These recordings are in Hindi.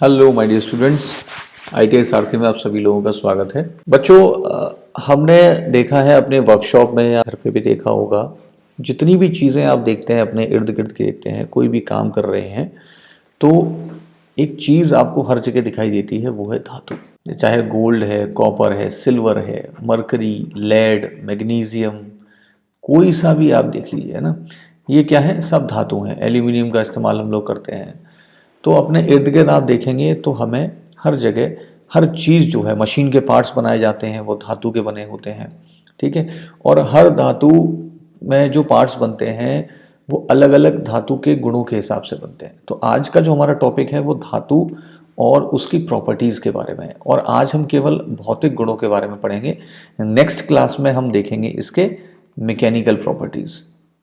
Hello my dear students, ITI Sarathi में आप सभी लोगों का स्वागत है। बच्चों, हमने देखा है अपने वर्कशॉप में या घर पे भी देखा होगा, जितनी भी चीज़ें आप देखते हैं अपने इर्द गिर्द के देखते हैं, कोई भी काम कर रहे हैं तो एक चीज़ आपको हर जगह दिखाई देती है, वो है धातु। चाहे गोल्ड है, कॉपर है, सिल्वर है, मरकरी, लेड, मैग्नीशियम, कोई सा भी आप देख लीजिए, है ना। ये क्या है? सब धातु हैं। एल्यूमिनियम का इस्तेमाल हम लोग करते हैं। तो अपने इर्द गिर्द आप देखेंगे तो हमें हर जगह हर चीज़ जो है, मशीन के पार्ट्स बनाए जाते हैं वो धातु के बने होते हैं, ठीक है। और हर धातु में जो पार्ट्स बनते हैं वो अलग अलग धातु के गुणों के हिसाब से बनते हैं। तो आज का जो हमारा टॉपिक है वो धातु और उसकी प्रॉपर्टीज़ के बारे में है, और आज हम केवल भौतिक गुणों के बारे में पढ़ेंगे। नेक्स्ट क्लास में हम देखेंगे इसके मैकेनिकल प्रॉपर्टीज़,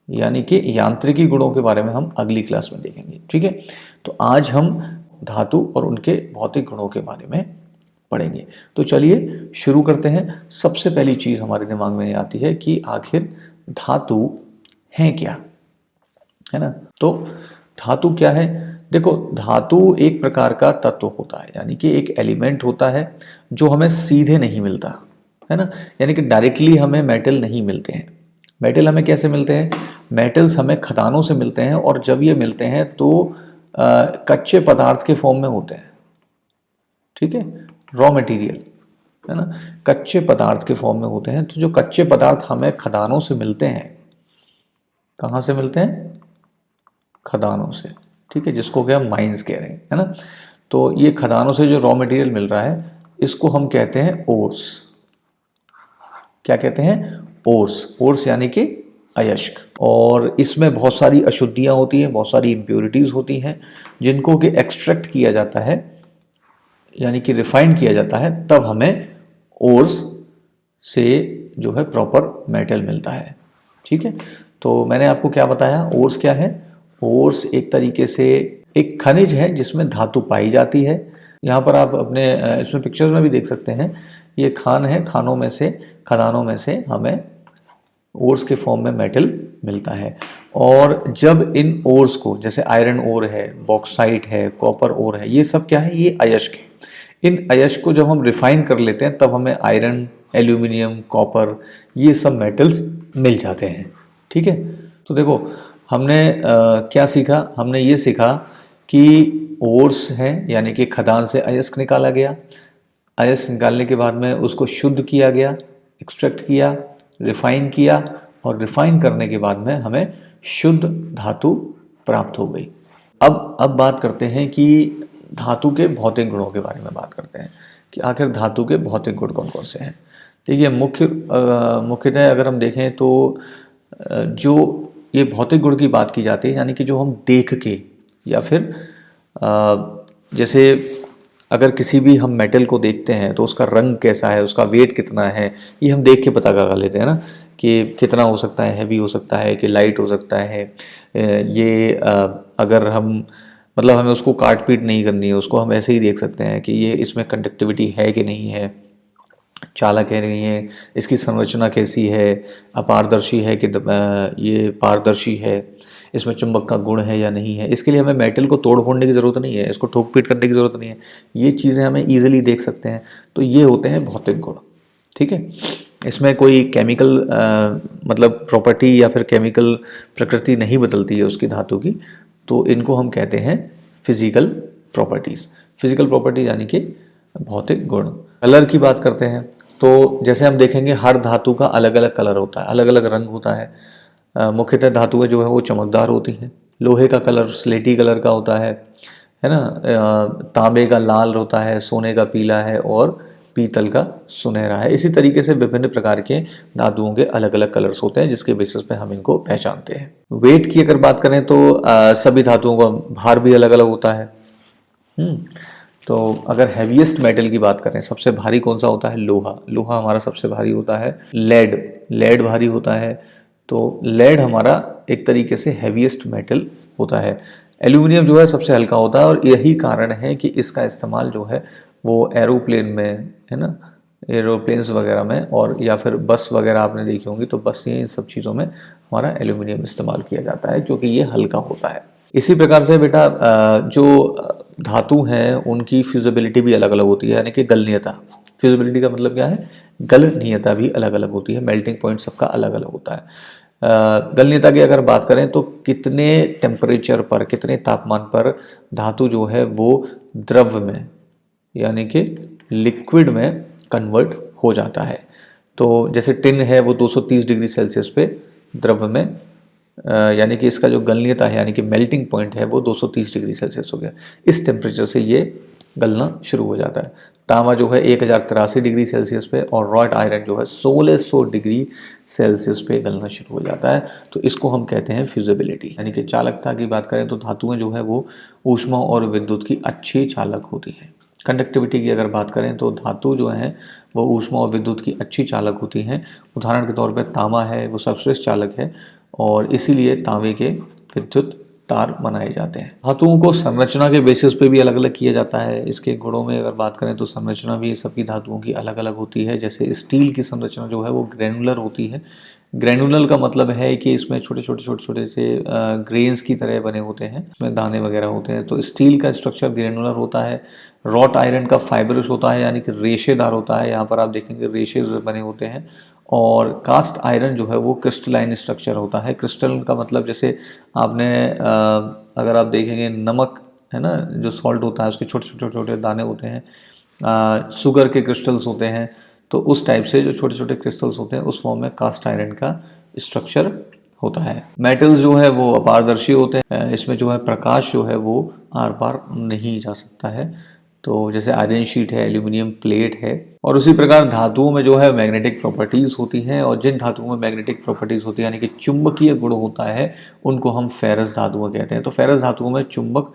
यानी कि यांत्रिकी गुणों के बारे में हम अगली क्लास में देखेंगे, ठीक है। तो आज हम धातु और उनके भौतिक गुणों के बारे में पढ़ेंगे। तो चलिए शुरू करते हैं। सबसे पहली चीज़ हमारे दिमाग में आती है कि आखिर धातु है क्या, है ना। तो धातु क्या है? देखो, धातु एक प्रकार का तत्व होता है, यानी कि एक एलिमेंट होता है जो हमें सीधे नहीं मिलता, है ना। यानी कि डायरेक्टली हमें मेटल नहीं मिलते हैं। मेटल हमें कैसे मिलते हैं? मेटल्स हमें खदानों से मिलते हैं, और जब ये मिलते हैं तो कच्चे पदार्थ के फॉर्म में होते हैं, ठीक है। रॉ मटेरियल, है ना, कच्चे पदार्थ के फॉर्म में होते हैं। तो जो कच्चे पदार्थ हमें खदानों से मिलते हैं, कहाँ से मिलते हैं? खदानों से, ठीक है, जिसको कि हम माइंस कह रहे हैं, है ना। तो ये खदानों से जो रॉ मटेरियल मिल रहा है, इसको हम कहते हैं ओर्स। क्या कहते हैं? ओर्स। ओर्स यानी कि अयस्क। और इसमें बहुत सारी अशुद्धियाँ होती हैं, बहुत सारी इम्प्योरिटीज़ होती हैं, जिनको कि एक्सट्रैक्ट किया जाता है, यानी कि रिफाइंड किया जाता है, तब हमें ओर्स से जो है प्रॉपर मेटल मिलता है, ठीक है। तो मैंने आपको क्या बताया? ओर्स क्या है? ओर्स एक तरीके से एक खनिज है जिसमें धातु पाई जाती है। यहाँ पर आप अपने इसमें पिक्चर्स में भी देख सकते हैं, ये खान है, खानों में से, खदानों में से हमें ओर्स के फॉर्म में मेटल मिलता है। और जब इन ओर्स को, जैसे आयरन ओर है, बॉक्साइट है, कॉपर ओर है, ये सब क्या है? ये अयस्क है। इन अयस्क को जब हम रिफाइन कर लेते हैं तब हमें आयरन, एल्यूमिनियम, कॉपर, ये सब मेटल्स मिल जाते हैं, ठीक है। तो देखो, हमने क्या सीखा? हमने ये सीखा कि ओर्स हैं, यानी कि खदान से अयस्क निकाला गया। अयस्क निकालने के बाद में उसको शुद्ध किया गया, एक्सट्रैक्ट किया, रिफाइन किया, और रिफाइन करने के बाद में हमें शुद्ध धातु प्राप्त हो गई। अब बात करते हैं कि धातु के भौतिक गुणों के बारे में बात करते हैं कि आखिर धातु के भौतिक गुण कौन कौन से हैं। देखिए, मुख्यतः अगर हम देखें तो जो ये भौतिक गुण की बात की जाती है, यानी कि जो हम देख के, या फिर जैसे अगर किसी भी हम मेटल को देखते हैं तो उसका रंग कैसा है, उसका वेट कितना है, ये हम देख के पता कर लेते हैं ना, कि कितना हो सकता है, हैवी हो सकता है कि लाइट हो सकता है। ये अगर हम, मतलब हमें उसको काट पीट नहीं करनी है, उसको हम ऐसे ही देख सकते हैं कि ये इसमें कंडक्टिविटी है कि नहीं है, चालक है नहीं है, इसकी संरचना कैसी है, अपारदर्शी है कि ये पारदर्शी है, इसमें चुंबक का गुण है या नहीं है। इसके लिए हमें मेटल को तोड़ फोड़ने की ज़रूरत नहीं है, इसको ठोक पीट करने की ज़रूरत नहीं है, ये चीज़ें हमें ईजिली देख सकते हैं। तो ये होते हैं भौतिक गुण, ठीक है। इसमें कोई केमिकल मतलब प्रॉपर्टी या फिर केमिकल प्रकृति नहीं बदलती है उसकी, धातु की। तो इनको हम कहते हैं फिजिकल प्रॉपर्टीज़। फिजिकल प्रॉपर्टी यानी कि भौतिक गुण। कलर की बात करते हैं तो जैसे हम देखेंगे, हर धातु का अलग अलग कलर होता है, अलग अलग रंग होता है। मुख्यतः धातुएं जो है वो चमकदार होती हैं। लोहे का कलर स्लेटी कलर का होता है ना। तांबे का लाल होता है, सोने का पीला है, और पीतल का सुनहरा है। इसी तरीके से विभिन्न प्रकार के धातुओं के अलग अलग कलर्स होते हैं, जिसके बेसिस पे हम इनको पहचानते हैं। वेट की अगर बात करें तो सभी धातुओं का भार भी अलग अलग होता है। तो अगर हैवीएस्ट मेटल की बात करें, सबसे भारी कौन सा होता है? लोहा। लोहा हमारा सबसे भारी होता है। लेड भारी होता है। तो लेड हमारा एक तरीके से हैवीएस्ट मेटल होता है। एल्यूमिनियम जो है सबसे हल्का होता है, और यही कारण है कि इसका इस्तेमाल जो है वो एरोप्लेन में, है ना, एरोप्लेन्स वगैरह में, और या फिर बस वगैरह आपने देखी होंगी, तो बस ये इन सब चीज़ों में हमारा एल्यूमिनियम इस्तेमाल किया जाता है, क्योंकि ये हल्का होता है। इसी प्रकार से बेटा जो धातु हैं उनकी फ्यूजिबिलिटी भी अलग अलग होती है, यानी कि गलनीयता। फ्यूजिबिलिटी का मतलब क्या है, गलनीयता भी अलग अलग होती है, मेल्टिंग पॉइंट सबका अलग अलग होता है। गलनीयता की अगर बात करें तो कितने टेम्परेचर पर, कितने तापमान पर धातु जो है वो द्रव में यानी कि लिक्विड में कन्वर्ट हो जाता है। तो जैसे टिन है वो 230 डिग्री सेल्सियस पे द्रव में यानी कि इसका जो गलनीयता है यानी कि मेल्टिंग पॉइंट है वो 230 डिग्री सेल्सियस हो गया। इस टेम्परेचर से ये गलना शुरू हो जाता है। तांबा जो है 1083 डिग्री सेल्सियस पे और रॉट आयरन जो है 1600 डिग्री सेल्सियस पे गलना शुरू हो जाता है। तो इसको हम कहते हैं फ्यूजिबिलिटी। यानी कि चालकता की बात करें तो धातुएं जो है वो ऊष्मा और विद्युत की अच्छी चालक होती हैं। कंडक्टिविटी की अगर बात करें तो धातु जो है वो ऊष्मा और विद्युत की अच्छी चालक होती हैं। उदाहरण के तौर पर तांबा है वो सर्वश्रेष्ठ चालक है और इसीलिए तांबे के विद्युत तार बनाए जाते हैं। धातुओं को संरचना के बेसिस पे भी अलग अलग किया जाता है। इसके गुणों में अगर बात करें तो संरचना भी सभी धातुओं की अलग अलग होती है। जैसे स्टील की संरचना जो है वो ग्रेनुलर होती है। ग्रेनुलर का मतलब है कि इसमें छोटे छोटे से ग्रेन्स की तरह बने होते हैं, इसमें दाने वगैरह होते हैं। तो स्टील का स्ट्रक्चर ग्रेनुलर होता है। रॉट आयरन का फाइबरस होता है यानी कि रेशेदार होता है, यहाँ पर आप देखेंगे रेशेज बने होते हैं। और कास्ट आयरन जो है वो क्रिस्टलाइन स्ट्रक्चर होता है। क्रिस्टल का मतलब जैसे आपने अगर आप देखेंगे नमक है ना, जो सॉल्ट होता है उसके छोटे छोटे दाने होते हैं, शुगर के क्रिस्टल्स होते हैं। तो उस टाइप से जो छोटे छोटे क्रिस्टल्स होते हैं उस फॉर्म में कास्ट आयरन का स्ट्रक्चर होता है। मेटल्स जो है वो अपारदर्शी होते हैं, इसमें जो है प्रकाश जो है वो आर पार नहीं जा सकता है। तो जैसे आयरन शीट है, एल्यूमिनियम प्लेट है। और उसी प्रकार धातुओं में जो है मैग्नेटिक प्रॉपर्टीज़ होती हैं और जिन धातुओं में मैग्नेटिक प्रॉपर्टीज़ होती है यानी कि चुंबकीय गुण होता है उनको हम फेरस धातुएं कहते हैं। तो फेरस धातुओं में चुंबक,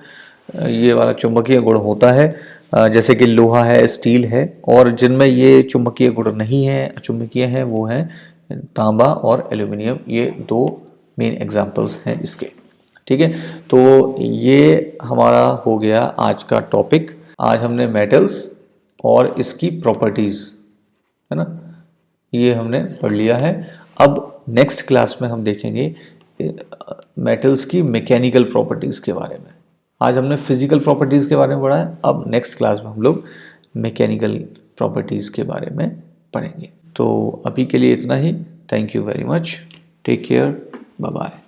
ये वाला चुंबकीय गुण होता है, जैसे कि लोहा है, स्टील है। और जिनमें ये चुंबकीय गुण नहीं है, अचुंबकीय हैं, वो हैं तांबा और एल्यूमिनियम। ये दो मेन एग्जाम्पल्स हैं इसके। ठीक है, तो ये हमारा हो गया आज का टॉपिक। आज हमने मेटल्स और इसकी प्रॉपर्टीज़ है ना, ये हमने पढ़ लिया है। अब नेक्स्ट क्लास में हम देखेंगे मेटल्स की मैकेनिकल प्रॉपर्टीज़ के बारे में। आज हमने फिजिकल प्रॉपर्टीज़ के बारे में पढ़ा है, अब नेक्स्ट क्लास में हम लोग मैकेनिकल प्रॉपर्टीज़ के बारे में पढ़ेंगे। तो अभी के लिए इतना ही। Thank you very much, take care, bye bye.